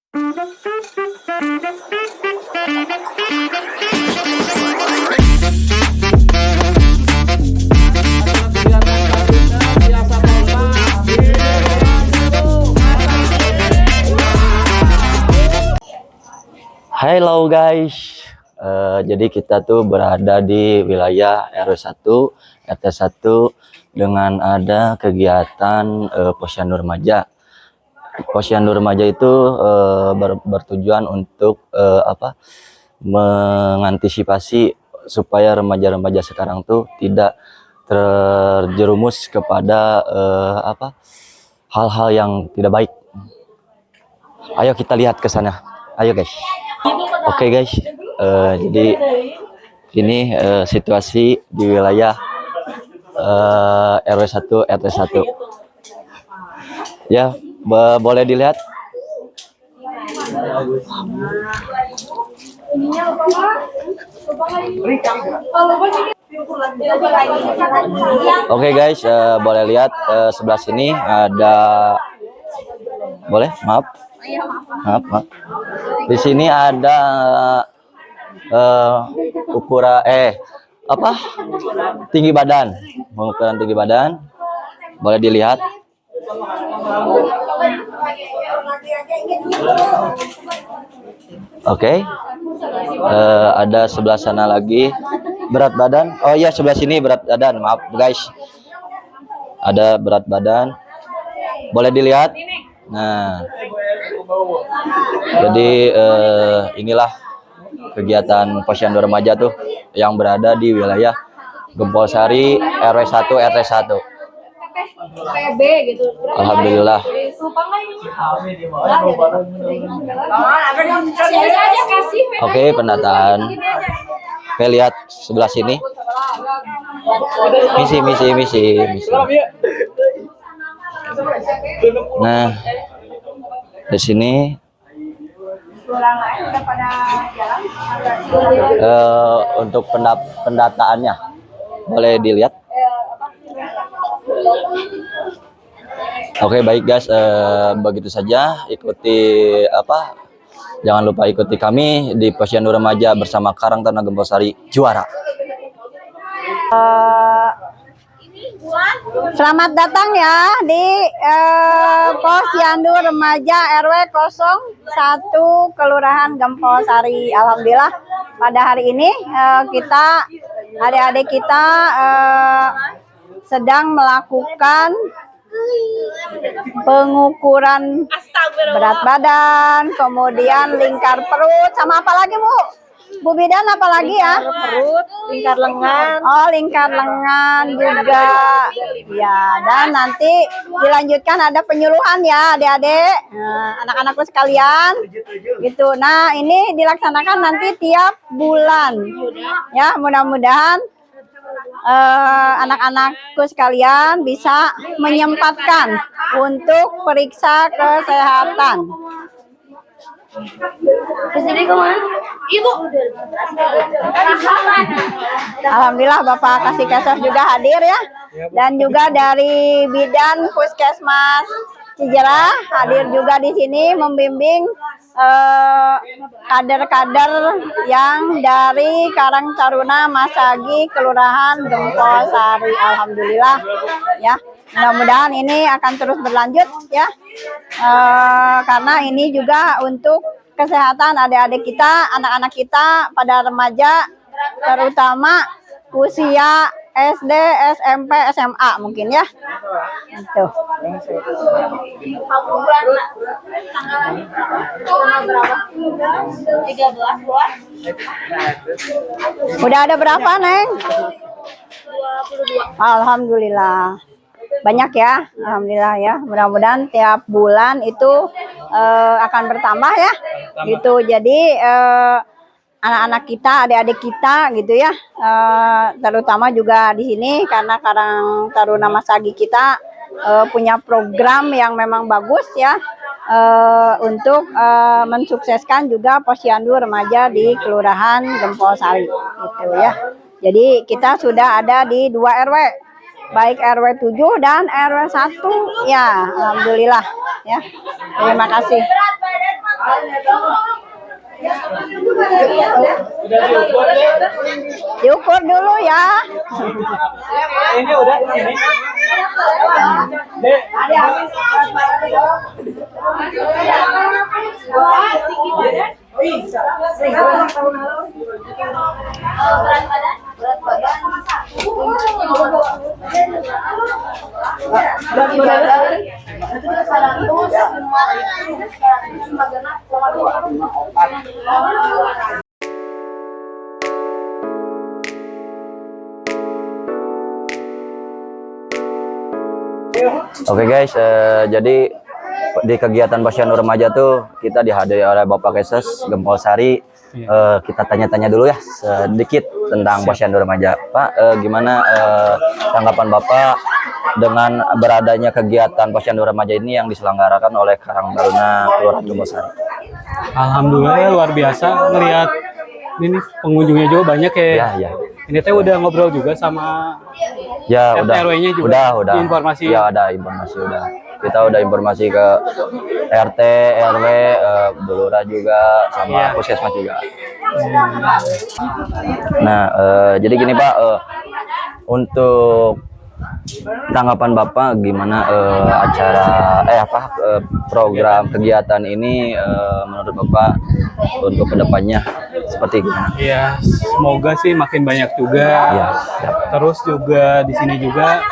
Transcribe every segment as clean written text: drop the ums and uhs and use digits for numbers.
Halo guys, jadi kita tuh berada di wilayah RW 1 RT 1 dengan ada kegiatan Posyandu Remaja. Posyandu Remaja itu bertujuan untuk mengantisipasi supaya remaja-remaja sekarang tuh tidak terjerumus kepada hal-hal yang tidak baik. Ayo kita lihat ke sana. Ayo guys. Oke guys, jadi ini situasi di wilayah RW 1 RT 1. Ya, boleh dilihat. Oke guys, boleh lihat sebelah sini ada, boleh, maaf. Di sini ada ukuran tinggi badan, pengukuran tinggi badan, boleh dilihat. Oke. Ada sebelah sana lagi berat badan. Oh iya, sebelah sini berat badan, maaf guys, ada berat badan, boleh dilihat. Nah, jadi inilah kegiatan Posyandu Remaja tuh yang berada di wilayah Gempol Sari RW 1 RT 1. Alhamdulillah. Oke, pendataan. Oke, lihat sebelah sini. Misi. Nah, di sini untuk pendataannya boleh dilihat. Oke, baik guys, begitu saja. Jangan lupa ikuti kami di Posyandu Remaja bersama Karang Taruna Gempol Sari juara. Selamat datang ya di Posyandu Remaja RW 01 Kelurahan Gempol Sari. Alhamdulillah pada hari ini adik-adik kita sedang melakukan pengukuran berat badan, kemudian lingkar perut, sama apa lagi Bu Bidan, apa lagi ya? Perut, lingkar lengan. Oh, lingkar lengan juga. Ya, dan nanti dilanjutkan ada penyuluhan ya adik-adik, anak-anakku sekalian. Gitu. Nah, ini dilaksanakan nanti tiap bulan. Ya, mudah-mudahan anak-anakku sekalian bisa menyempatkan untuk periksa kesehatan. Kesini kemana? Ibu. Alhamdulillah Bapak Kasih juga hadir ya, dan juga dari Bidan Puskesmas Cijerah hadir juga di sini membimbing kader-kader yang dari Karang Taruna Masagi Kelurahan Gempol Sari. Alhamdulillah ya, mudah-mudahan ini akan terus berlanjut ya, karena ini juga untuk kesehatan adik-adik kita, anak-anak kita pada remaja, terutama usia SD, SMP, SMA mungkin ya. Itu. Udah ada berapa, Neng? 22. Alhamdulillah. Banyak ya, alhamdulillah ya. Mudah-mudahan tiap bulan itu akan bertambah ya. Gitu. Jadi anak-anak kita, adik-adik kita gitu ya, terutama juga di sini karena Karang Taruna Masagi kita punya program yang memang bagus ya, untuk mensukseskan juga Posyandu Remaja di Kelurahan Gempol Sari gitu ya. Jadi kita sudah ada di 2 RW, baik RW 7 dan RW 1 ya, alhamdulillah ya. Terima kasih. tidur dulu ya. Ini udah ini. Dek. Oke guys, jadi di kegiatan Posyandu Remaja tuh kita dihadiri oleh Bapak Keses Gempol Sari. Kita tanya-tanya dulu ya sedikit tentang Posyandu Remaja. Pak, gimana tanggapan Bapak dengan beradanya kegiatan Posyandu Remaja ini yang diselenggarakan oleh Karang Taruna Kelurahan Gempol Sari? Alhamdulillah ya, luar biasa ngelihat ini pengunjungnya juga banyak ya. Ya. Ini teh udah ngobrol juga sama Ya, RT RW-nya juga. udah. Informasi. Ya, ada informasi udah. Kita udah informasi ke RT, RW, Belura juga, sama Puskesmas juga. Nah, jadi gini Pak, untuk tanggapan Bapak gimana acara program kegiatan ini menurut Bapak untuk kedepannya seperti gimana? Ya, semoga sih makin banyak juga. Ya. Terus juga di sini juga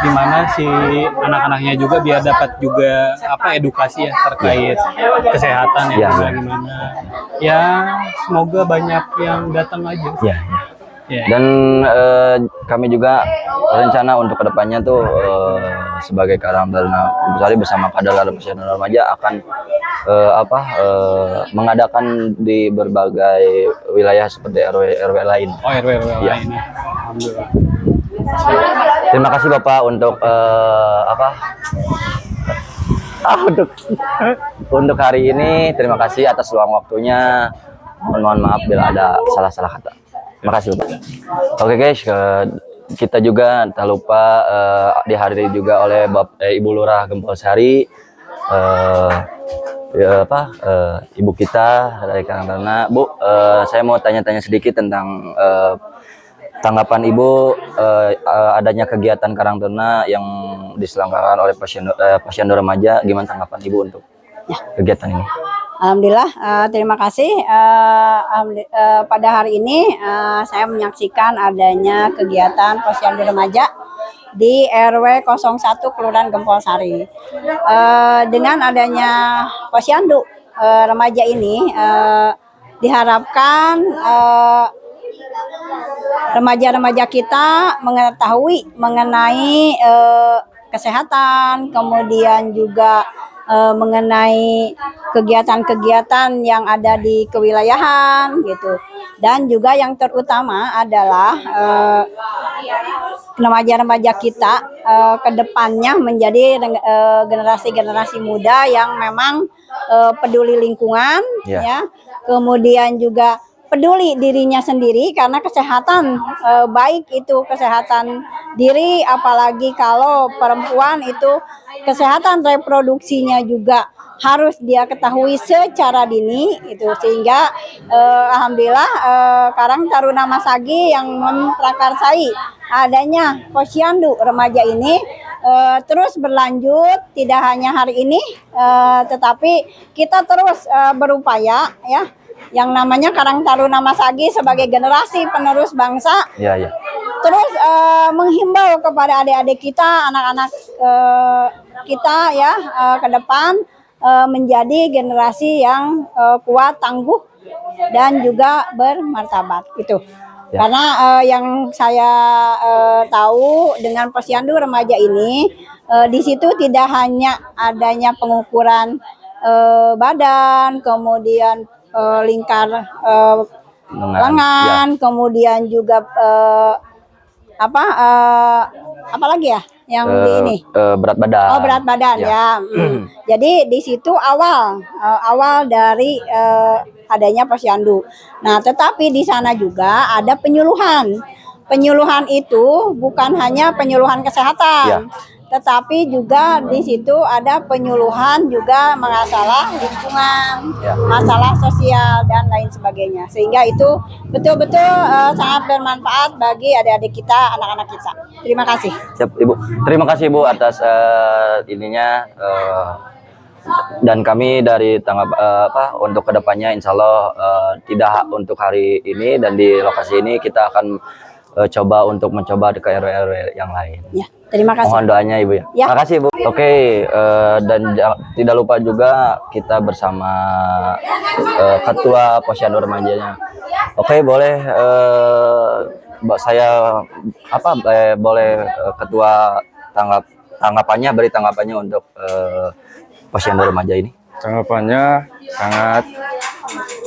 di mana si anak-anaknya juga biar dapat juga edukasi ya terkait kesehatan ya, juga gimana. Ya, semoga banyak yang datang aja. Ya. Ya. Dan kami juga rencana untuk kedepannya tuh sebagai Karang Taruna Gempol Sari bersama kader Posyandu Remaja akan mengadakan di berbagai wilayah seperti RW lain. Oh, RW Ya. lain ya. Alhamdulillah. Terima kasih Bapak untuk untuk hari ini. Terima kasih atas luang waktunya. Mohon maaf bila ada salah-salah kata. Terima kasih Bapak. Oke guys, kita juga tak lupa dihadiri juga oleh Ibu Lurah Gempol Sari, ibu kita dari Karang Taruna. Bu, saya mau tanya-tanya sedikit tentang tanggapan Ibu adanya kegiatan Karang Taruna yang diselenggarakan oleh Posyandu Remaja. Gimana tanggapan Ibu untuk kegiatan ini? Alhamdulillah, terima kasih. Pada hari ini saya menyaksikan adanya kegiatan Posyandu Remaja di RW 01 Kelurahan Gempol Sari. Dengan adanya Posyandu Remaja ini diharapkan remaja-remaja kita mengetahui mengenai kesehatan, kemudian juga mengenai kegiatan-kegiatan yang ada di kewilayahan gitu. Dan juga yang terutama adalah remaja-remaja kita ke depannya menjadi generasi-generasi muda yang memang peduli lingkungan, ya. Kemudian juga peduli dirinya sendiri karena kesehatan baik itu kesehatan diri, apalagi kalau perempuan itu kesehatan reproduksinya juga harus dia ketahui secara dini itu, sehingga alhamdulillah Karang Taruna Masagi yang memprakarsai adanya Posyandu Remaja ini terus berlanjut, tidak hanya hari ini tetapi kita terus berupaya ya, yang namanya Karang Taruna Masagi sebagai generasi penerus bangsa. Terus menghimbau kepada adik-adik kita, anak-anak kita ya ke depan menjadi generasi yang kuat, tangguh dan juga bermartabat itu. Karena yang saya tahu dengan Posyandu Remaja ini di situ tidak hanya adanya pengukuran badan, kemudian lingkar lengan, kemudian juga apa lagi ya yang di ini berat badan. Oh, berat badan ya. Jadi di situ awal dari adanya Posyandu. Nah, tetapi di sana juga ada penyuluhan. Penyuluhan itu bukan hanya penyuluhan kesehatan, tetapi juga di situ ada penyuluhan juga masalah lingkungan, Ya. masalah sosial dan lain sebagainya. Sehingga itu betul-betul sangat bermanfaat bagi adik-adik kita, anak-anak kita. Terima kasih. Siap, Ibu. Terima kasih Ibu atas ininya dan kami dari untuk kedepannya insya Allah tidak untuk hari ini dan di lokasi ini kita akan coba untuk mencoba ke RW-RW yang lain. Ya, terima kasih. Mohon doanya Ibu ya. Ya. Terima kasih Ibu. Oke, dan tidak lupa juga kita bersama Ketua Posyandu Remajanya. Oke, boleh saya boleh Ketua beri tanggapannya untuk Posyandu Remaja ini. Tanggapannya sangat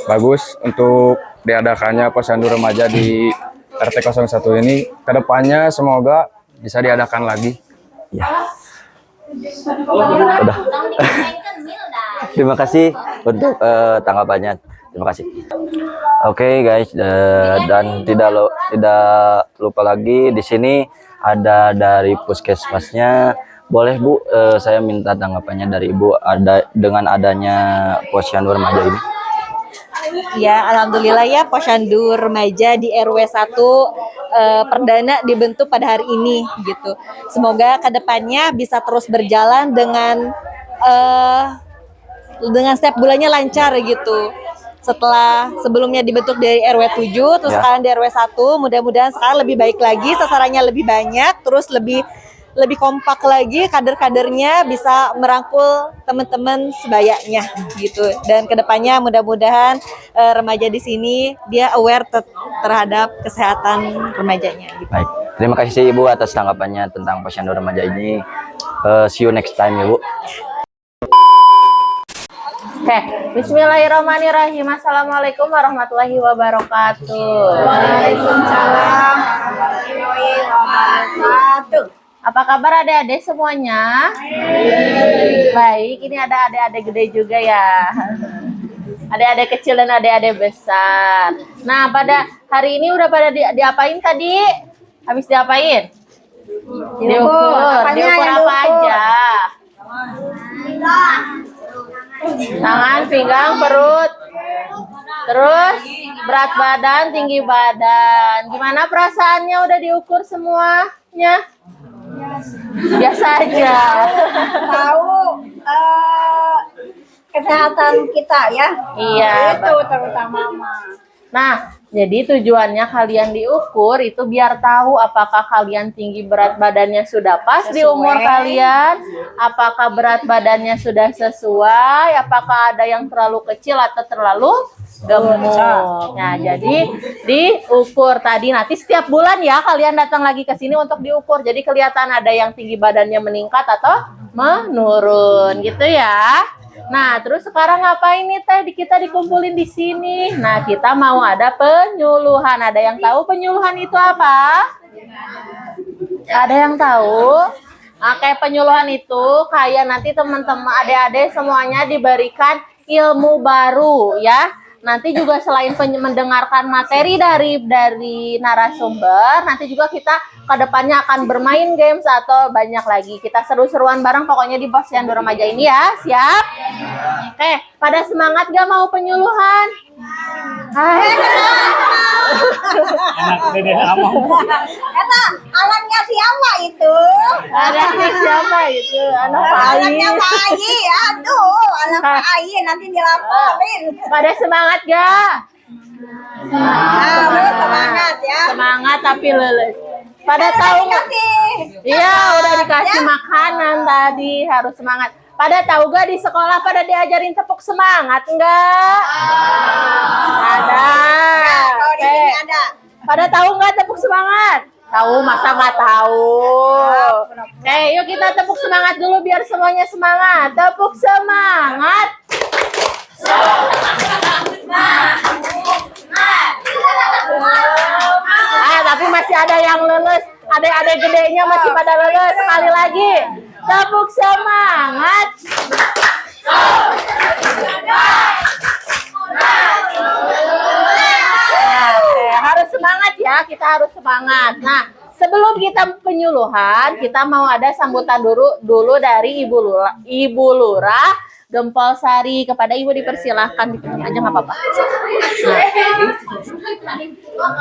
bagus untuk diadakannya Posyandu Remaja di RT 01 ini. Kedepannya semoga bisa diadakan lagi. Ya. Udah. Terima kasih untuk tanggapannya. Terima kasih. Oke guys, dan tidak lupa lagi di sini ada dari puskesmasnya. Boleh Bu, saya minta tanggapannya dari Ibu dengan adanya Posyandu Remaja ini. Ya, alhamdulillah ya Posyandu Remaja di RW 1 perdana dibentuk pada hari ini gitu. Semoga kedepannya bisa terus berjalan dengan setiap bulannya lancar gitu. Setelah sebelumnya dibentuk dari RW 7 terus sekarang di RW 1, mudah-mudahan sekarang lebih baik lagi, sasarannya lebih banyak, terus lebih kompak lagi, kader-kadernya bisa merangkul teman-teman sebayanya gitu. Dan kedepannya mudah-mudahan remaja di sini dia aware terhadap kesehatan remajanya. Gitu. Baik, terima kasih Ibu atas tanggapannya tentang Posyandu Remaja ini. See you next time ya Bu. Oke, bismillahirrahmanirrahim. Assalamualaikum warahmatullahi wabarakatuh. Waalaikumsalam warahmatullahi wabarakatuh. Apa kabar adik-adik semuanya? Baik, ini ada adik-adik gede juga ya. Adik-adik kecil dan adik-adik besar. Nah, pada hari ini udah pada diapain tadi? Habis diapain? Diukur. Diukur apa aja? Tangan, pinggang, perut. Terus berat badan, tinggi badan. Gimana perasaannya udah diukur semuanya? Biasa aja. Tahu kesehatan kita ya. Iya. Itu terutama mah. Nah, jadi tujuannya kalian diukur itu biar tahu apakah kalian tinggi berat badannya sudah pas di umur kalian, apakah berat badannya sudah sesuai, apakah ada yang terlalu kecil atau terlalu gemuk. Nah, jadi diukur tadi nanti setiap bulan ya kalian datang lagi ke sini untuk diukur. Jadi kelihatan ada yang tinggi badannya meningkat atau menurun gitu ya. Nah, terus sekarang ngapain nih Teh? Kita dikumpulin di sini. Nah, kita mau ada penyuluhan. Ada yang tahu penyuluhan itu apa? Ada yang tahu? Nah, kayak penyuluhan itu kayak nanti teman-teman adik-adik semuanya diberikan ilmu baru ya. Nanti juga selain mendengarkan materi dari narasumber, nanti juga kita kedepannya akan bermain games atau banyak lagi. Kita seru-seruan bareng pokoknya di Posyandu Remaja ini ya. Siap? Oke, pada semangat gak mau penyuluhan? Hai. Enak deh among. Kata alatnya siapa itu? Anaknya siapa itu? Anak Pak Ai. Alatnya Pak Ai. Aduh, anak Pak Ai nanti dilaporin. Pada semangat gak? Semangat ya. Semangat tapi leles. Pada tahu nggak? Iya, udah dikasih makanan tadi, harus semangat. Pada tahu gak di sekolah pada diajarin tepuk semangat enggak? Ada. Kalau di sini ada. Pada tahu nggak tepuk semangat? Tahu, masa nggak tahu? Oke, yuk kita tepuk semangat dulu biar semuanya semangat. Tepuk semangat. Tapi masih ada yang lulus. Adik-adik gedenya masih pada lulus. Sekali lagi. Tepuk semangat. Harus semangat ya, kita harus semangat. Nah, Sebelum kita penyuluhan, kita mau ada sambutan dulu dari Ibu Lurah Gempol Sari. Kepada Ibu dipersilahkan dipenuhi aja nggak apa-apa.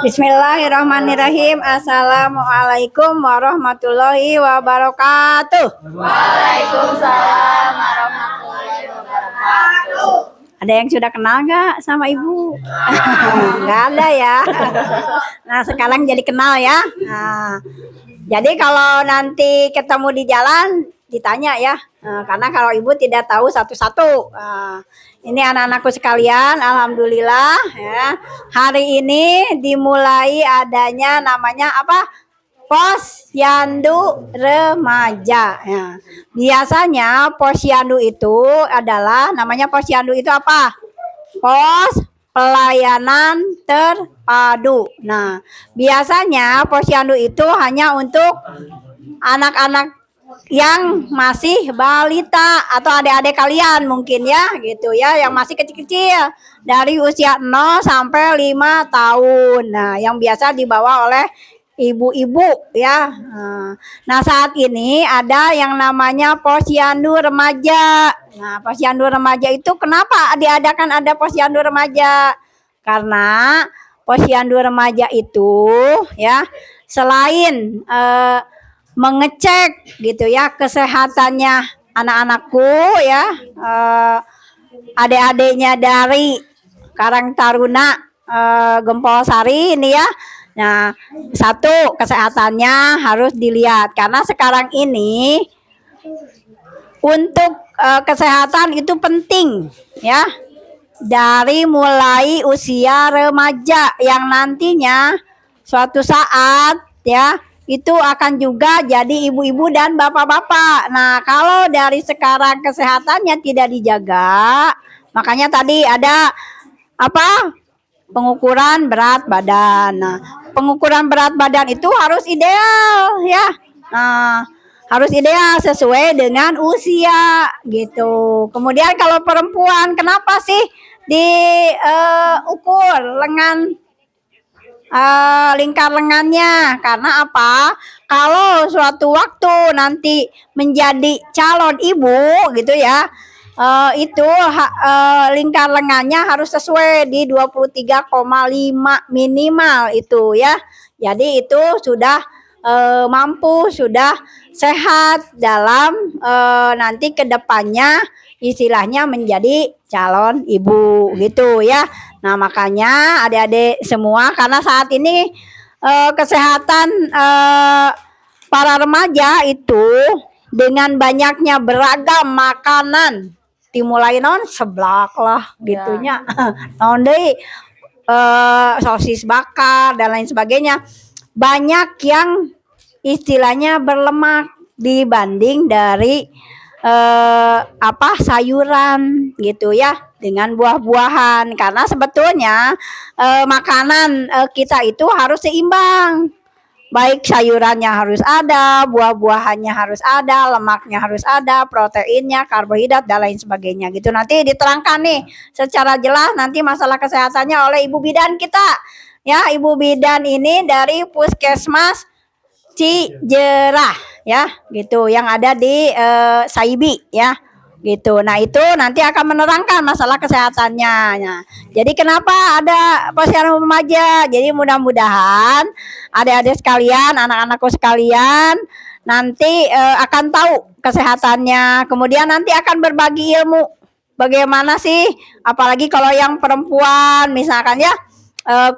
Bismillahirrahmanirrahim. Assalamualaikum warahmatullahi wabarakatuh. Waalaikumsalam warahmatullahi wabarakatuh. Ada yang sudah kenal nggak sama ibu? Nggak ada ya. Nah sekarang jadi kenal ya. Nah, jadi kalau nanti ketemu di jalan ditanya ya. Karena kalau ibu tidak tahu satu-satu. Ini anak-anakku sekalian, alhamdulillah ya. Hari ini dimulai adanya namanya apa? Posyandu remaja. Ya. Biasanya posyandu itu adalah namanya posyandu itu apa? Pos pelayanan terpadu. Nah, biasanya posyandu itu hanya untuk anak-anak yang masih balita atau adik-adik kalian mungkin ya gitu ya, yang masih kecil-kecil dari usia 0 sampai 5 tahun. Nah, yang biasa dibawa oleh ibu-ibu ya. Nah saat ini ada yang namanya posyandu remaja. Nah posyandu remaja itu kenapa diadakan ada posyandu remaja? Karena posyandu remaja itu ya selain mengecek gitu ya kesehatannya anak-anakku ya, adik-adiknya dari Karang Taruna Gempol Sari ini ya. Nah, satu kesehatannya harus dilihat karena sekarang ini untuk kesehatan itu penting ya. Dari mulai usia remaja yang nantinya suatu saat ya itu akan juga jadi ibu-ibu dan bapak-bapak. Nah, kalau dari sekarang kesehatannya tidak dijaga, makanya tadi ada apa? Pengukuran berat badan. Nah, pengukuran berat badan itu harus ideal ya. Nah, harus ideal sesuai dengan usia gitu. Kemudian kalau perempuan kenapa sih diukur lengan lingkar lengannya? Karena apa? Kalau suatu waktu nanti menjadi calon ibu gitu ya, itu lingkar lengannya harus sesuai di 23,5 minimal itu ya. Jadi itu sudah mampu, sudah sehat dalam nanti kedepannya istilahnya menjadi calon ibu gitu ya. Nah makanya adik-adik semua karena saat ini kesehatan para remaja itu dengan banyaknya beragam makanan dimulai non seblak lah gitunya non deui sosis bakar dan lain sebagainya, banyak yang istilahnya berlemak dibanding dari sayuran gitu ya dengan buah-buahan karena sebetulnya makanan kita itu harus seimbang. Baik sayurannya harus ada, buah-buahannya harus ada, lemaknya harus ada, proteinnya, karbohidrat dan lain sebagainya gitu. Nanti diterangkan nih secara jelas nanti masalah kesehatannya oleh Ibu Bidan kita. Ya, Ibu Bidan ini dari Puskesmas Cijerah ya, gitu yang ada di Saibi ya. Gitu. Nah, itu nanti akan menerangkan masalah kesehatannya. Nah, jadi kenapa ada posyandu remaja? Jadi mudah-mudahan adik-adik sekalian, anak-anakku sekalian nanti akan tahu kesehatannya. Kemudian nanti akan berbagi ilmu. Bagaimana sih apalagi kalau yang perempuan misalkan ya.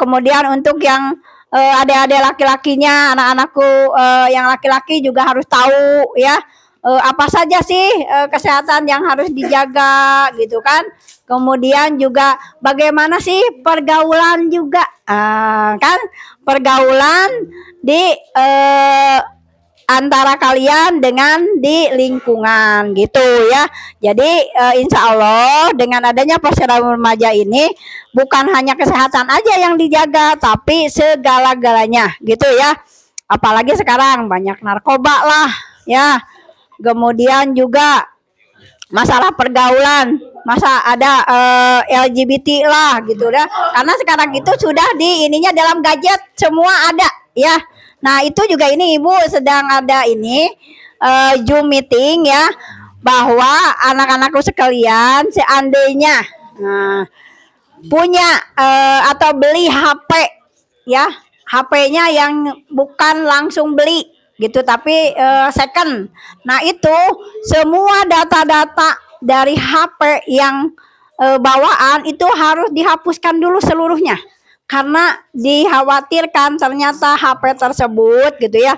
Kemudian untuk yang adik-adik laki-lakinya, anak-anakku yang laki-laki juga harus tahu ya. Apa saja sih kesehatan yang harus dijaga gitu kan. Kemudian juga bagaimana sih pergaulan juga kan pergaulan di antara kalian dengan di lingkungan gitu ya. Jadi insya Allah dengan adanya posyandu remaja ini bukan hanya kesehatan aja yang dijaga tapi segala-galanya gitu ya. Apalagi sekarang banyak narkoba lah ya. Kemudian juga masalah pergaulan, masa ada LGBT lah gitu ya. Karena sekarang itu sudah di ininya dalam gadget semua ada ya. Nah, itu juga ini Ibu sedang ada ini Zoom meeting ya, bahwa anak-anakku sekalian seandainya punya atau beli HP ya, HP-nya yang bukan langsung beli gitu tapi second. Nah, itu semua data-data dari HP yang bawaan itu harus dihapuskan dulu seluruhnya, karena dikhawatirkan ternyata HP tersebut gitu ya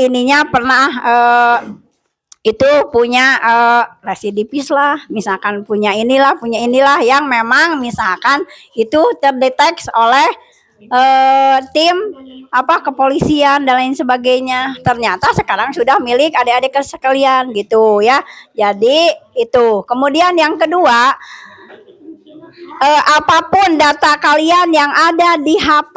ininya pernah itu punya residivis lah, misalkan punya inilah yang memang misalkan itu terdeteksi oleh tim kepolisian dan lain sebagainya, ternyata sekarang sudah milik adik-adik sekalian gitu ya. Jadi itu. Kemudian yang kedua, apapun data kalian yang ada di HP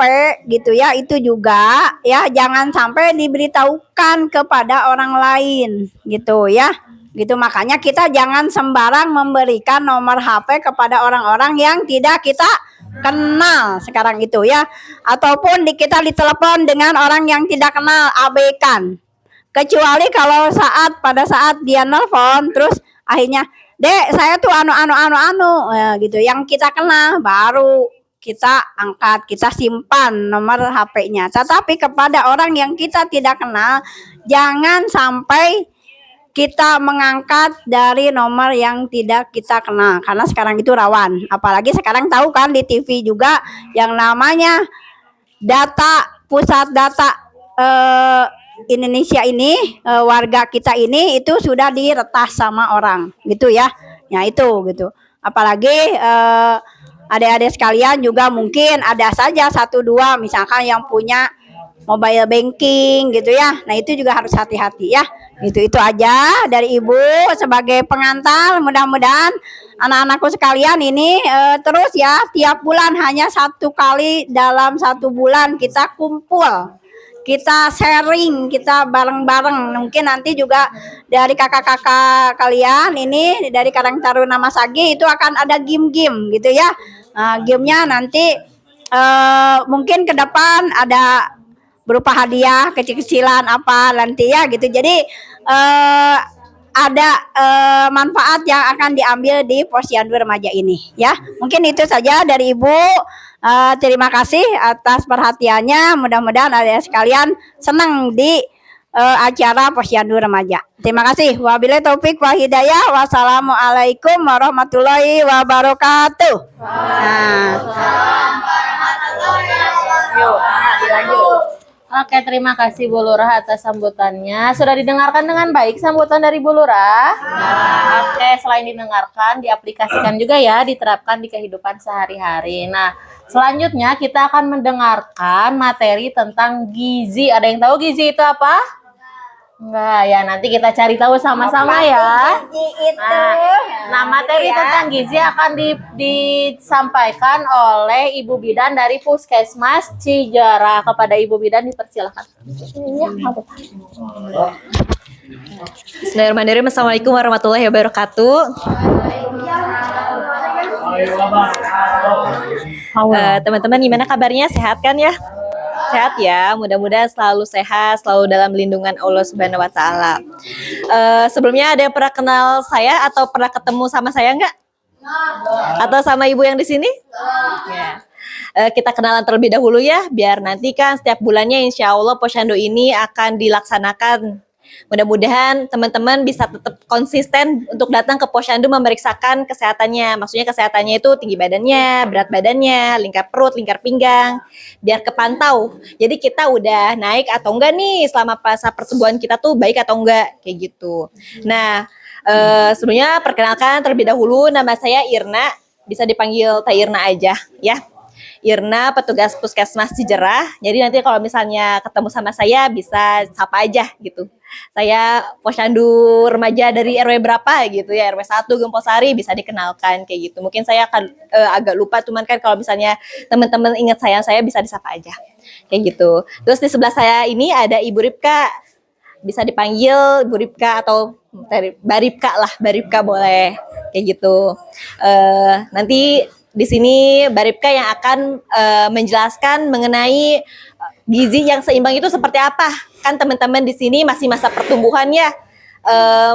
gitu ya, itu juga ya jangan sampai diberitahukan kepada orang lain gitu ya. Gitu, makanya kita jangan sembarang memberikan nomor HP kepada orang-orang yang tidak kita kenal sekarang itu ya, ataupun kita ditelepon dengan orang yang tidak kenal, abaikan. Kecuali kalau pada saat dia nelpon terus akhirnya, "Dek, saya tuh anu ya, gitu, yang kita kenal, baru kita angkat, kita simpan nomor HP-nya. Tetapi kepada orang yang kita tidak kenal, jangan sampai kita mengangkat dari nomor yang tidak kita kenal, karena sekarang itu rawan. Apalagi sekarang tahu kan di TV juga yang namanya pusat data Indonesia ini, warga kita ini itu sudah diretas sama orang gitu ya. Ya itu gitu. Apalagi adik-adik sekalian juga mungkin ada saja 1-2 misalkan yang punya mobile banking gitu ya. Nah, itu juga harus hati-hati ya. Itu aja dari Ibu sebagai pengantar. Mudah-mudahan anak-anakku sekalian ini terus ya, tiap bulan hanya 1 kali dalam 1 bulan kita kumpul, kita sharing, kita bareng-bareng. Mungkin nanti juga dari kakak-kakak kalian ini dari Karang Taruna Mas Agi itu akan ada game-game gitu ya. Nah, gamenya nanti mungkin ke depan ada berupa hadiah kecil-kecilan apa nanti ya gitu. Jadi ada manfaat yang akan diambil di Posyandu Remaja ini ya. Mungkin itu saja dari Ibu. Terima kasih atas perhatiannya. Mudah-mudahan adik sekalian senang di acara Posyandu Remaja. Terima kasih. Wabillahi taufik wal hidayah. Wassalamualaikum warahmatullahi wabarakatuh. Yuk, lanjut. Oke, terima kasih Bu Lurah atas sambutannya. Sudah didengarkan dengan baik sambutan dari Bu Lurah? Oke, selain didengarkan, diaplikasikan juga ya, diterapkan di kehidupan sehari-hari. Nah, selanjutnya kita akan mendengarkan materi tentang gizi. Ada yang tahu gizi itu apa? Enggak ya, nanti kita cari tahu sama-sama ya. Nah, materi tentang gizi akan disampaikan oleh Ibu Bidan dari Puskesmas Cijarah. Kepada Ibu Bidan dipersilakan. Bismillahirrahmanirrahim. Assalamualaikum warahmatullahi wabarakatuh. Teman-teman gimana kabarnya? Sehat kan ya? Sehat ya, mudah-mudahan selalu sehat, selalu dalam lindungan Allah Subhanahu wa Ta'ala. Sebelumnya ada yang pernah kenal saya atau pernah ketemu sama saya enggak? Atau sama ibu yang di sini? Ya. Kita kenalan terlebih dahulu ya, biar nanti kan setiap bulannya insya Allah Posyandu ini akan dilaksanakan. Mudah-mudahan teman-teman bisa tetap konsisten untuk datang ke Posyandu memeriksakan kesehatannya. Maksudnya kesehatannya itu tinggi badannya, berat badannya, lingkar perut, lingkar pinggang, biar kepantau. Jadi kita udah naik atau enggak nih selama masa pertumbuhan kita tuh baik atau enggak, kayak gitu. Nah, sebelumnya perkenalkan terlebih dahulu, nama saya Irna, bisa dipanggil Teh Irna aja ya. Irna, petugas Puskesmas Cijarah. Jadi nanti kalau misalnya ketemu sama saya bisa sapa aja gitu. Saya Posyandu Remaja dari RW berapa gitu ya, RW 1 Gemposari, bisa dikenalkan kayak gitu. Mungkin saya akan agak lupa, cuman kan kalau misalnya teman-teman ingat saya bisa disapa aja. Kayak gitu. Terus di sebelah saya ini ada Ibu Ripka. Bisa dipanggil Ibu Ripka atau Baripka lah, Baripka boleh. Kayak gitu. Nanti di sini Baripka yang akan menjelaskan mengenai gizi yang seimbang itu seperti apa? Kan teman-teman di sini masih masa pertumbuhan ya.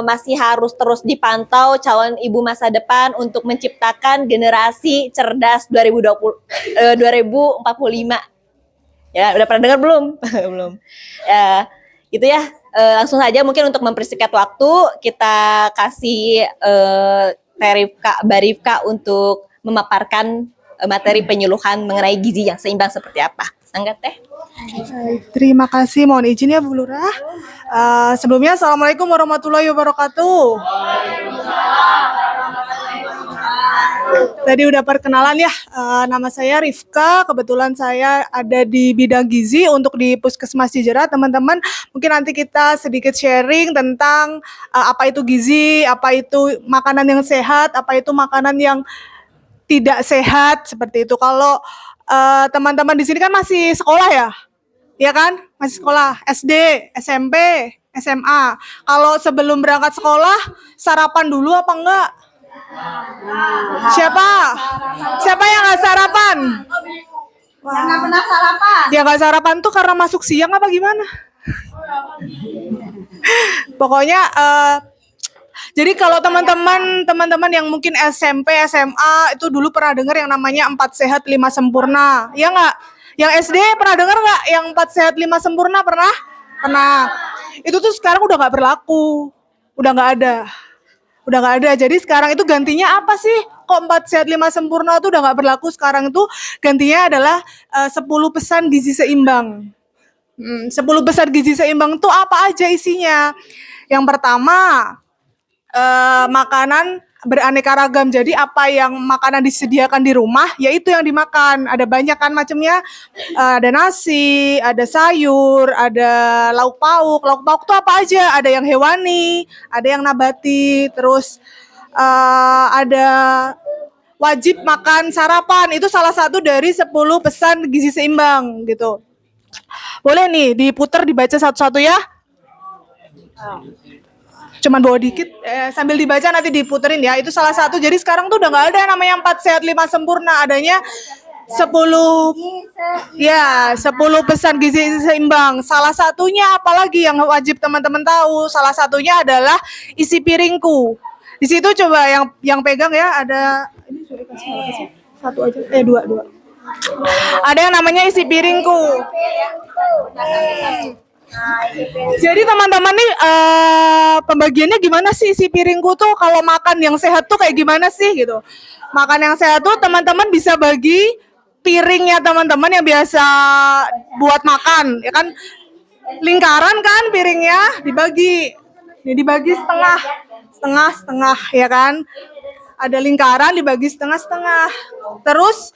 Masih harus terus dipantau calon ibu masa depan untuk menciptakan generasi cerdas 2045. Ya, udah pernah dengar belum? Belum. Itu ya, langsung saja mungkin untuk mempersingkat waktu, kita kasih Mbak Rifka untuk memaparkan materi penyuluhan mengenai gizi yang seimbang seperti apa. Angga Teh. Terima kasih, mohon izin ya Bu Lurah. Sebelumnya Assalamualaikum warahmatullahi wabarakatuh. Tadi udah perkenalan ya, nama saya Rifka, kebetulan saya ada di bidang gizi untuk di Puskesmas Cijerah. Teman-teman, mungkin nanti kita sedikit sharing tentang apa itu gizi, apa itu makanan yang sehat, apa itu makanan yang tidak sehat, seperti itu. Kalau teman-teman di sini kan masih sekolah ya? Ya kan? Masih sekolah, SD, SMP, SMA. Kalau sebelum berangkat sekolah, sarapan dulu apa enggak? Siapa? Siapa yang nggak sarapan? Yang nggak pernah sarapan. Ya nggak sarapan tuh karena masuk siang apa gimana? Pokoknya jadi kalau teman-teman yang mungkin SMP, SMA itu dulu pernah dengar yang namanya 4 sehat 5 sempurna. Ya nggak? Yang SD pernah dengar nggak yang 4 sehat 5 sempurna? Pernah? Pernah. Itu tuh sekarang udah nggak berlaku. Udah nggak ada. Udah nggak ada. Jadi sekarang itu gantinya apa sih? Kok 4 sehat 5 sempurna itu udah nggak berlaku. Sekarang itu gantinya adalah 10 pesan gizi seimbang. 10 pesan gizi seimbang itu apa aja isinya? Yang pertama, makanan beraneka ragam. Jadi apa yang makanan disediakan di rumah, yaitu yang dimakan. Ada banyak kan macamnya. Ada nasi, ada sayur, ada lauk pauk. Lauk pauk itu apa aja? Ada yang hewani, ada yang nabati. Terus ada wajib makan sarapan. Itu salah satu dari 10 pesan gizi seimbang gitu. Boleh nih diputar, dibaca satu-satu ya. Cuman bawa dikit, sambil dibaca nanti diputerin ya. Itu salah satu. Jadi sekarang tuh udah nggak ada namanya 4 sehat 5 sempurna. Adanya 10 pesan gizi seimbang. Salah satunya apalagi yang wajib teman-teman tahu. Salah satunya adalah isi piringku. Di situ coba yang pegang ya, ada ini sudah kasih satu aja. Dua. Ada yang namanya isi piringku. Jadi teman-teman nih pembagiannya gimana sih isi piringku tuh? Kalau makan yang sehat tuh kayak gimana sih gitu? Makan yang sehat tuh teman-teman bisa bagi piringnya teman-teman yang biasa buat makan, ya kan? Lingkaran kan piringnya dibagi. Ini dibagi setengah, ya kan? Ada lingkaran dibagi setengah-setengah. Terus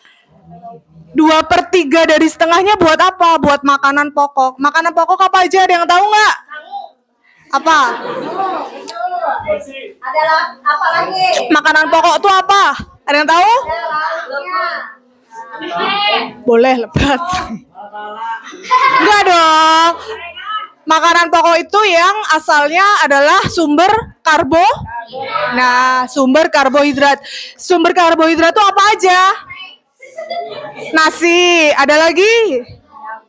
2/3 dari setengahnya buat apa? Buat makanan pokok. Makanan pokok apa aja? Ada yang tahu nggak? Apa? Adalah apa lagi? Makanan pokok tuh apa? Ada yang tahu? Boleh lebat. Enggak dong. Makanan pokok itu yang asalnya adalah sumber karbo. Nah, sumber karbohidrat. Sumber karbohidrat itu apa aja? Nasi, ada lagi?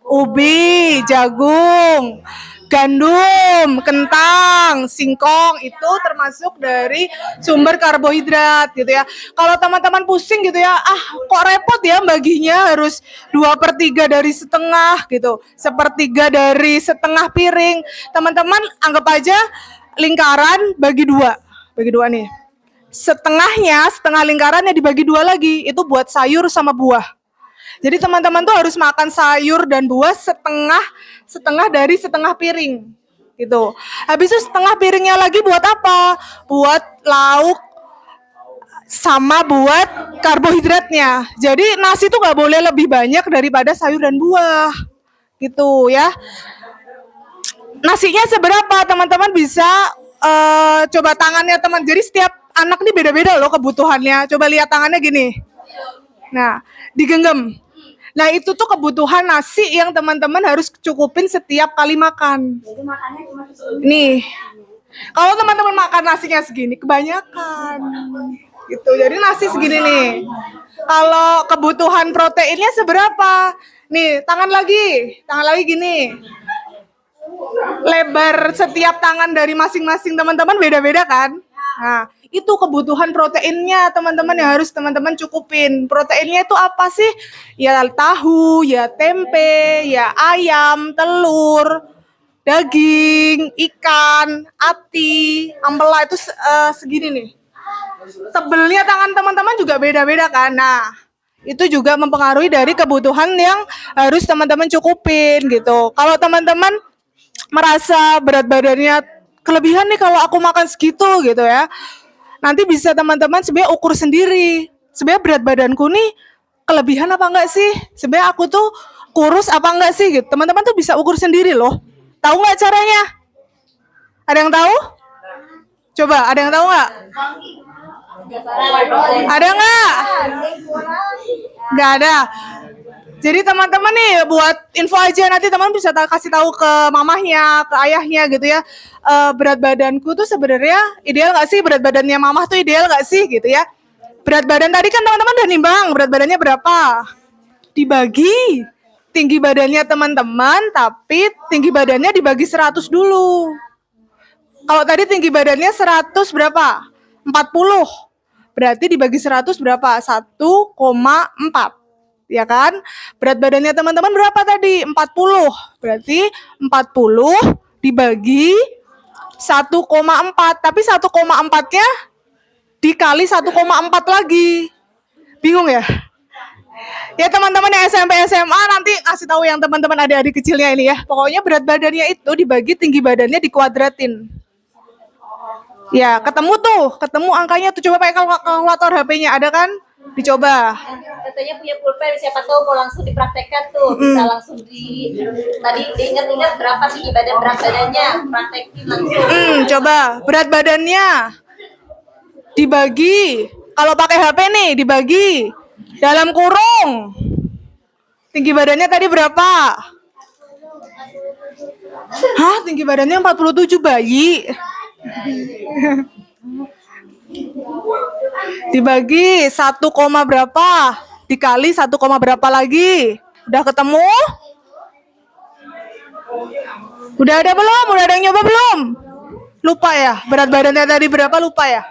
Ubi, jagung, gandum, kentang, singkong, itu termasuk dari sumber karbohidrat gitu ya. Kalau teman-teman pusing gitu ya, kok repot ya baginya, harus 2/3 dari setengah gitu, 1/3 dari setengah piring. Teman-teman anggap aja lingkaran bagi dua nih. Setengah lingkarannya dibagi 2 lagi, itu buat sayur sama buah. Jadi teman-teman tuh harus makan sayur dan buah setengah dari setengah piring gitu. Habis itu setengah piringnya lagi buat apa? Buat lauk sama buat karbohidratnya. Jadi nasi tuh nggak boleh lebih banyak daripada sayur dan buah gitu ya. Nasinya seberapa? Teman-teman bisa coba tangannya teman. Jadi setiap anak nih beda-beda loh kebutuhannya. Coba lihat tangannya gini. Nah, digenggam. Nah, itu tuh kebutuhan nasi yang teman-teman harus cukupin setiap kali makan. Jadi makannya cuma Nih. Kalau teman-teman makan nasinya segini, kebanyakan. Gitu. Jadi nasi segini nih. Kalau kebutuhan proteinnya seberapa? Nih, tangan lagi gini. Lebar setiap tangan dari masing-masing teman-teman beda-beda kan? Nah, itu kebutuhan proteinnya teman-teman yang harus teman-teman cukupin. Proteinnya itu apa sih? Ya tahu, ya tempe, ya ayam, telur, daging, ikan, ati, ampela itu segini nih. Tebelnya tangan teman-teman juga beda-beda kan? Nah, itu juga mempengaruhi dari kebutuhan yang harus teman-teman cukupin gitu. Kalau teman-teman merasa berat badannya kelebihan nih kalau aku makan segitu gitu ya, nanti bisa teman-teman sebenarnya ukur sendiri. Sebenarnya berat badanku nih kelebihan apa enggak sih? Sebenarnya aku tuh kurus apa enggak sih gitu. Teman-teman tuh bisa ukur sendiri loh. Tahu nggak caranya? Ada yang tahu? Coba, ada yang tahu nggak? Ada nggak? Nggak ada. Jadi teman-teman nih buat info aja, nanti teman bisa kasih tahu ke mamahnya, ke ayahnya gitu ya. Berat badanku tuh sebenarnya ideal nggak sih? Berat badannya mamah tuh ideal nggak sih gitu ya? Berat badan tadi kan teman-teman udah nimbang berat badannya berapa? Dibagi tinggi badannya teman-teman, tapi tinggi badannya dibagi 100 dulu. Kalau tadi tinggi badannya 100 berapa? 40. Berarti dibagi 100 berapa? 1,4. Ya kan? Berat badannya teman-teman berapa tadi? 40. Berarti 40 dibagi 1,4. Tapi 1,4-nya dikali 1,4 lagi. Bingung ya? Ya teman-teman yang SMP SMA nanti kasih tahu yang teman-teman adik-adik kecilnya ini ya. Pokoknya berat badannya itu dibagi tinggi badannya dikuadratin. Ya, ketemu angkanya tuh. Coba pakai kalkulator HP-nya, ada kan? Dicoba. Katanya punya pulpen, siapa tahu mau langsung dipraktekkan tuh, bisa langsung tadi diingat-ingat berapa tinggi badan berat badannya, praktekin langsung. Coba berat badannya dibagi, kalau pakai HP nih dibagi dalam kurung. Tinggi badannya tadi berapa? Hah, tinggi badannya 47 bayi. Dibagi 1, berapa? Dikali 1, berapa lagi? Udah ketemu? Udah ada belum? Udah ada yang nyoba belum? Lupa ya? Berat badannya tadi berapa lupa ya?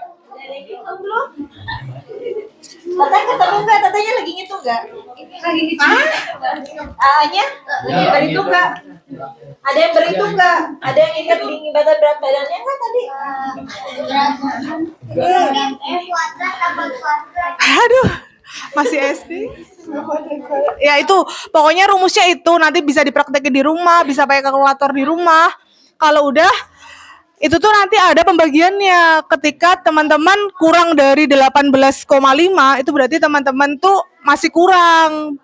Tatanya ketemu nggak? Tatanya lagi ngitung nggak? Lagi ngitung. A-nya lagi berhitung nggak? Ada yang berhitung nggak? Ada yang ingat tinggi badan berat badannya nggak tadi? Aduh, masih SD. Ya itu, pokoknya rumusnya itu nanti bisa dipraktekin di rumah, bisa pakai kalkulator di rumah. Kalau udah, itu tuh nanti ada pembagiannya. Ketika teman-teman kurang dari 18,5, itu berarti teman-teman tuh masih kurang.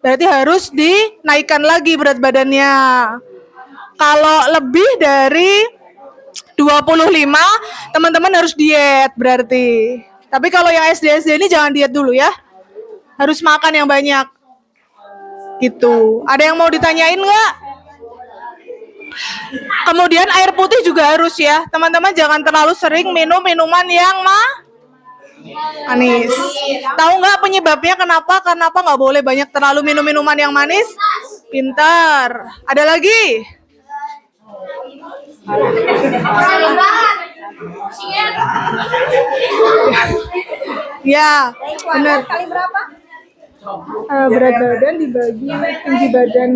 Berarti harus dinaikkan lagi berat badannya. Kalau lebih dari 25, teman-teman harus diet berarti. Tapi kalau yang SD-SD ini jangan diet dulu ya. Harus makan yang banyak. Gitu. Ada yang mau ditanyain nggak? Kemudian air putih juga harus ya. Teman-teman jangan terlalu sering minum minuman yang manis. Tahu nggak penyebabnya kenapa? Kenapa nggak boleh banyak terlalu minum minuman yang manis? Pintar. Ada lagi? Ya, benar. Kali berapa? Berat badan dibagi tinggi badan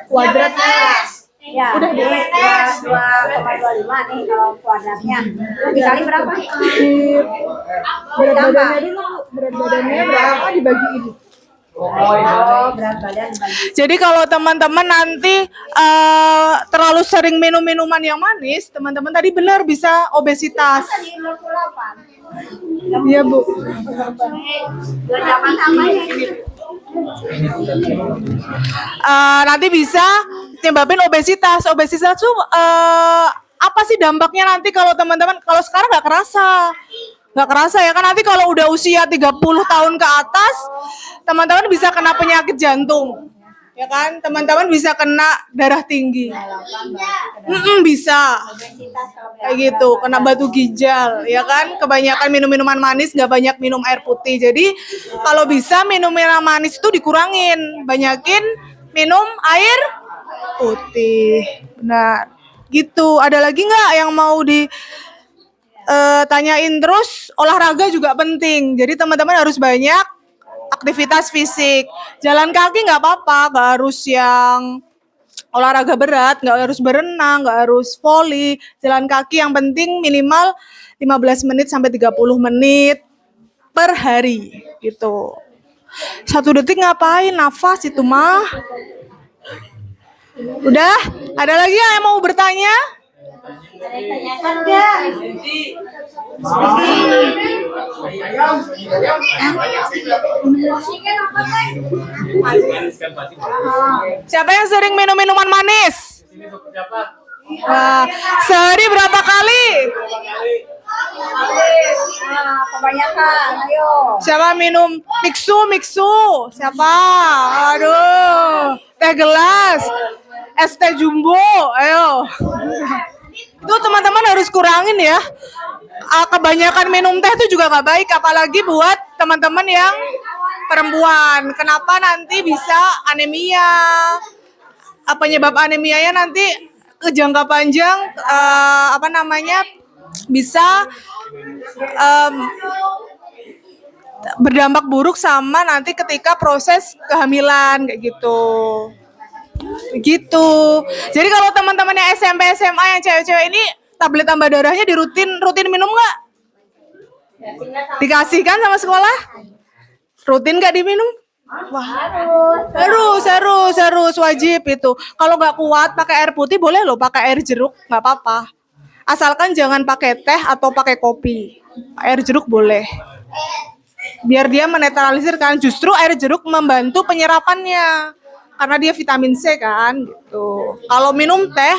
kuadratnya. Ya, udah 2,25 nih kalau kuadratnya. Dikali berapa? Berat badannya dulu, berat badannya berapa dibagi ini. Oh, berat badan dibagi. Jadi kalau teman-teman nanti terlalu sering minum minuman yang manis, teman-teman tadi benar bisa obesitas. Tadi 28. Iya, Bu. Nanti bisa nyebabin obesitas. Obesitas tuh apa sih dampaknya nanti kalau teman-teman, kalau sekarang nggak kerasa ya kan, nanti kalau udah usia 30 tahun ke atas teman-teman bisa kena penyakit jantung. ya kan? Teman-teman bisa kena darah tinggi. Bisa. Kayak gitu, kena batu ginjal, ya kan? Kebanyakan minum minuman manis, nggak banyak minum air putih. Jadi kalau bisa minum minuman manis itu dikurangin, banyakin minum air putih. Benar. Gitu. Ada lagi nggak yang mau tanyain? Terus olahraga juga penting. Jadi teman-teman harus banyak aktivitas fisik. Jalan kaki nggak apa-apa, nggak harus yang olahraga berat, nggak harus berenang, nggak harus voli. Jalan kaki yang penting minimal 15 menit sampai 30 menit per hari gitu. 1 detik ngapain? Nafas itu mah. Udah? Ada lagi yang mau bertanya? Siapa yang sering minum minuman manis? Sehari berapa kali? Kebanyakan, ayo. Siapa minum mixu? Siapa? Aduh, teh gelas, es teh jumbo, ayo. Itu teman-teman harus kurangin ya. Kebanyakan minum teh itu juga nggak baik, apalagi buat teman-teman yang perempuan. Kenapa nanti bisa anemia? Penyebab anemianya nanti ke jangka panjang bisa berdampak buruk sama nanti ketika proses kehamilan kayak gitu. Begitu. Jadi kalau teman-teman yang SMP SMA yang cewek-cewek ini tablet tambah darahnya rutin minum nggak? Dikasihkan sama sekolah? Rutin nggak diminum? Wah, harus wajib itu. Kalau nggak kuat pakai air putih boleh loh, pakai air jeruk nggak apa-apa. Asalkan jangan pakai teh atau pakai kopi. Air jeruk boleh. Biar dia menetralisir kan. Justru air jeruk membantu penyerapannya. Karena dia vitamin C kan gitu. Kalau minum teh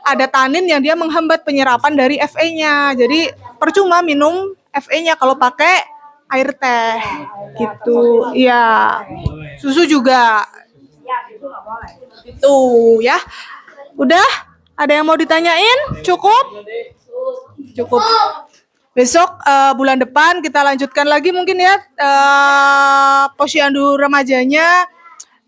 ada tanin yang dia menghambat penyerapan dari Fe-nya. Jadi percuma minum Fe-nya kalau pakai air teh gitu. Iya. Susu juga. Itu ya. Udah? Ada yang mau ditanyain? Cukup? Cukup. Besok bulan depan kita lanjutkan lagi mungkin ya posyandu remajanya.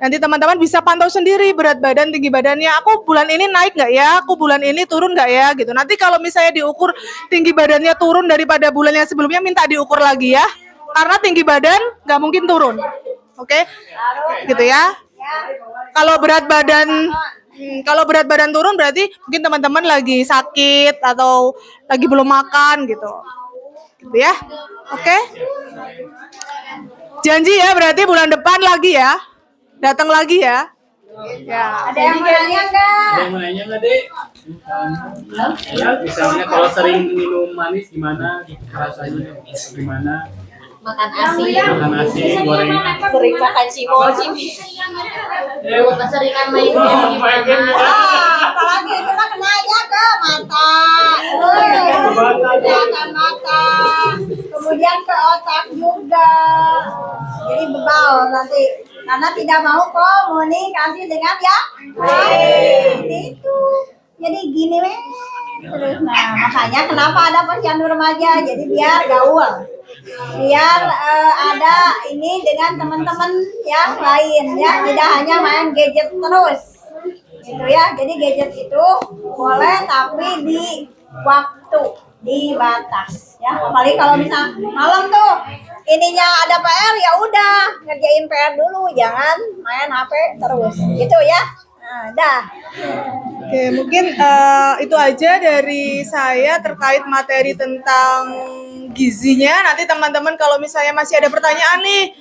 Nanti teman-teman bisa pantau sendiri berat badan, tinggi badannya. Aku bulan ini naik nggak ya? Aku bulan ini turun nggak ya? Gitu. Nanti kalau misalnya diukur tinggi badannya turun daripada bulan yang sebelumnya, minta diukur lagi ya. Karena tinggi badan nggak mungkin turun. Oke? Gitu ya. Kalau berat badan turun berarti mungkin teman-teman lagi sakit atau lagi belum makan gitu. Gitu ya. Oke? Janji ya berarti bulan depan lagi ya. Datang lagi ya. Ya. Ada yang mau nanya nggak? Ada yang mau nanya nggak, Dek? Misalnya kalau sering minum manis gimana rasanya? Gimana? Makan asin. Makan nasi goreng. Sering makan cimol. Keseringan main game gimana? Apalagi itu mah kena ya ke mata. Ke mata. Kemudian ke otak juga. Jadi bebal nanti. Karena tidak mau komunikasi dengan yang lain. Itu. Jadi gini weh. Terus makanya kenapa ada posyandu remaja? Jadi biar gaul. Biar ada ini dengan teman-teman yang lain ya, tidak hanya main gadget terus gitu ya. Jadi gadget itu boleh tapi di waktu, di batas ya. Apalagi kalau misal malam tuh ininya ada PR, ya udah ngerjain PR dulu, jangan main HP terus gitu ya. Nah, dah. Oke, mungkin itu aja dari saya terkait materi tentang gizinya. Nanti teman-teman kalau misalnya masih ada pertanyaan nih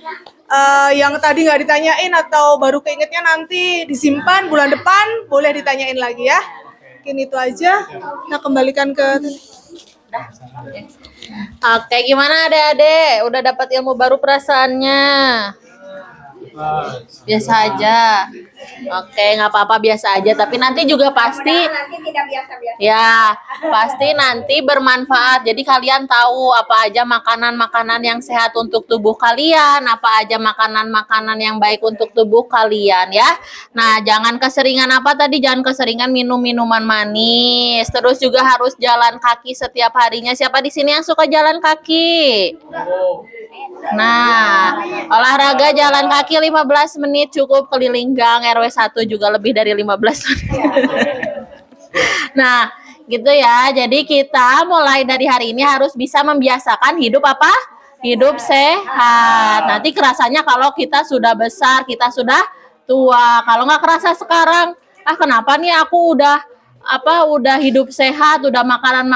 yang tadi nggak ditanyain atau baru keingetnya, nanti disimpan bulan depan boleh ditanyain lagi ya. Mungkin itu aja. Nah, kembalikan ke Oke, gimana adik-adik? Udah dapat ilmu baru perasaannya? Biasa aja. Oke, nggak apa-apa, biasa aja. Tapi nanti juga pasti, Nanti tidak biasa-biasa. ya, pasti nanti bermanfaat. Jadi kalian tahu apa aja makanan-makanan yang sehat untuk tubuh kalian, apa aja makanan-makanan yang baik untuk tubuh kalian ya. Nah, jangan keseringan apa tadi? Jangan keseringan minum minuman manis. Terus juga harus jalan kaki setiap harinya. Siapa di sini yang suka jalan kaki? Nah, olahraga jalan kaki 15 menit cukup, keliling gang RW 1 juga lebih dari 15 menit. Nah, gitu ya. Jadi kita mulai dari hari ini harus bisa membiasakan hidup apa? Hidup sehat. Nanti kerasanya kalau kita sudah besar, kita sudah tua. Kalau nggak kerasa sekarang, kenapa nih aku udah hidup sehat, udah makan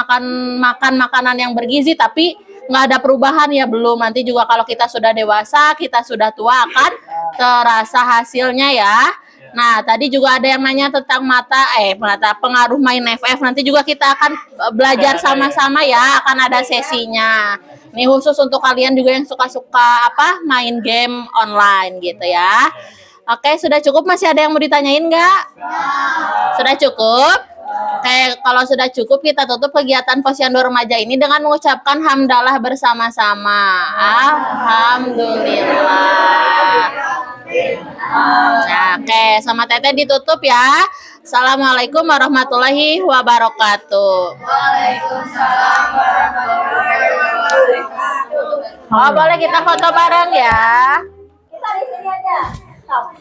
makanan yang bergizi, tapi nggak ada perubahan ya, belum. Nanti juga kalau kita sudah dewasa, kita sudah tua, akan terasa hasilnya ya. Nah, tadi juga ada yang nanya tentang mata pengaruh main FF. Nanti juga kita akan belajar sama-sama ya, akan ada sesinya. Ini khusus untuk kalian juga yang suka-suka main game online gitu ya. Oke, sudah cukup? Masih ada yang mau ditanyain nggak? Sudah cukup? Oke, kalau sudah cukup kita tutup kegiatan Posyandu Remaja ini dengan mengucapkan hamdalah bersama-sama. Alhamdulillah. Nah, oke, sama Teteh ditutup ya. Assalamualaikum warahmatullahi wabarakatuh. Waalaikumsalam warahmatullahi wabarakatuh. Oh, boleh kita foto bareng ya. Kita di sini aja. Stop.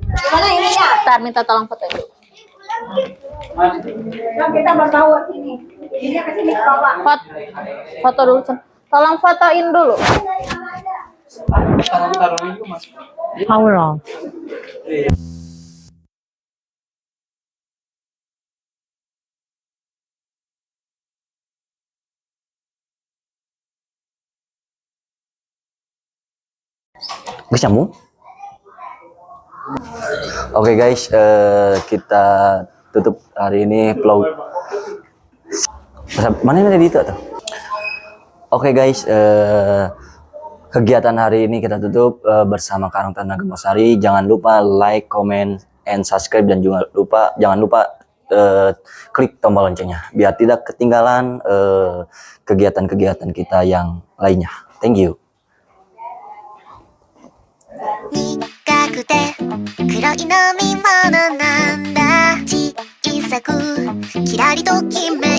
Gimana ininya? Ntar minta tolong foto dulu. Nah, kita berbaur sini. Ininya ke sini ke bawah. Foto dulu. Tolong fotoin dulu. Bisa nyambung? Oke guys, kita tutup hari ini vlog. Mana yang tadi itu tuh? Oke guys, kegiatan hari ini kita tutup bersama Karang Taruna Gemosari. Jangan lupa like, comment, and subscribe, dan juga jangan lupa klik tombol loncengnya biar tidak ketinggalan kegiatan-kegiatan kita yang lainnya. Thank you. 苦くて黒い飲み物なんだ小さくキラリときめ